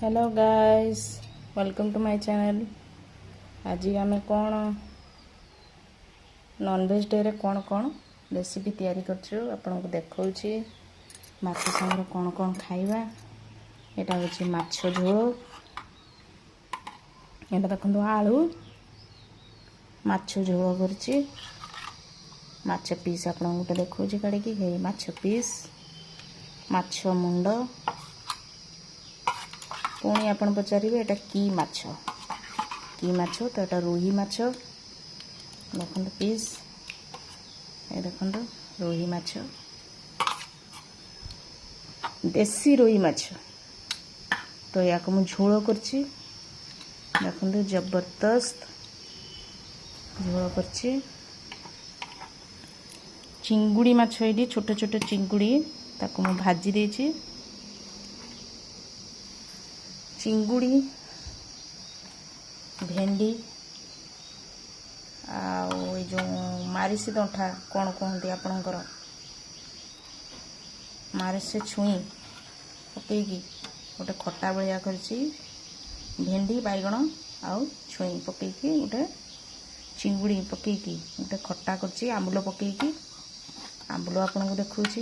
Hello guys, welcome to my channel. आज आम कौन नॉनवेज डे रे कौन कौन रेसिपी तैयारी करछु आपनको देखौछि। माछ संग कौन कौन खाइबा। एटा होछि माछ झोल। एटा देखंतु आलू माछ झोल करछि। माछ पीस आपनको गोटे देखौछि काढी कि हे माछ पीस माछ मुंड। पुणी आपण पचारे एटा की माछ तो एटा रोही माछ देखो पीस ये देखो रोही माछ देसी रोही माछ तो या को झोल करछि। देखो जबरदस्त झोल करछि। चिंगुड़ी माछ ये छोटे छोटे चिंगुड़ी ताको मु भाजी देछि। चिंगुड़ी भेंडी आ जो मारिसी दंठा कौन कहते आपणकर मारिसी छुई पकईकी गोटे खटा भाया करछि। भेंडी बैगण आउ छुई पकईकी गोटे चिंगुड़ी पकईकी गोटे खटा करछि। आंबुल पकईकी आंबुल आपन को देखौछि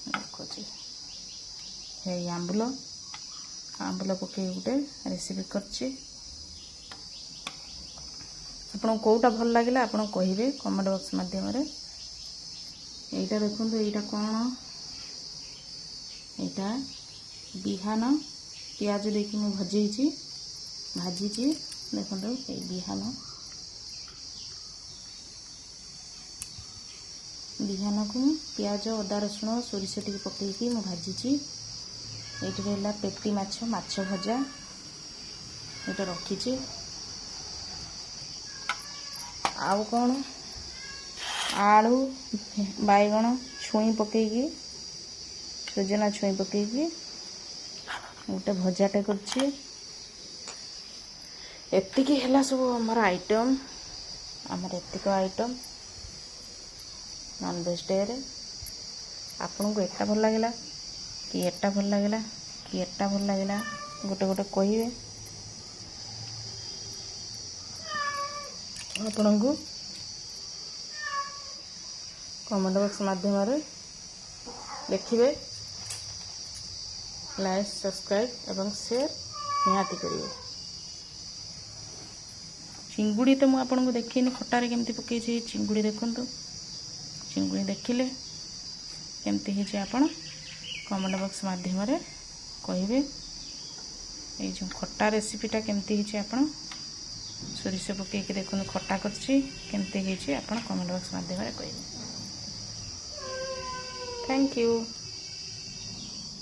देखौछि हे आंबुल आंबुल पकई गोटे रेसिपी करछि। आपन कोटा भल लागिला आपन कहिबे कमेंट बॉक्स माध्यम रे। एटा देखंतु एटा कोन एटा बिहान प्याज देकी मु भाजीची देखंतु ए बिहान को प्याज अदा रसुण सोरिष टी पकईकी मु भाजीची। एठी रहला पेटी माछ माछ भजा एटा रखीची। आउ कौन आलू बैगण छुई पकईकी सजना छुई पकईकी गोटे भजाटे करछि। एतिकी हैला सब हमर आइटम एतिक आइटम नॉनवेज डे रे। आपन को एटा भल लागिला कि एटा भल लागिला कि एटा भल लागिला गोटे गोटे कहिबे। आपन को कमेंट बॉक्स माध्यम रे लिखिबे। लाइक सब्सक्राइब एवं शेयर निहाती करिवे। चिंगुड़ी तो मुझे आपको देखनी खटारे केमती पकई चिंगुड़ी देखंतु। चिंगुड़ी देखिले केमती है आपण कमेंट बॉक्स माध्यम रे कहिबे। ए जो खट्टा रेसिपीटा केमती है आपण सोरिष पकईकी देखो खट्टा करछि केमती है आपण कमेंट बॉक्स माध्यम रे कहिबे। Thank you.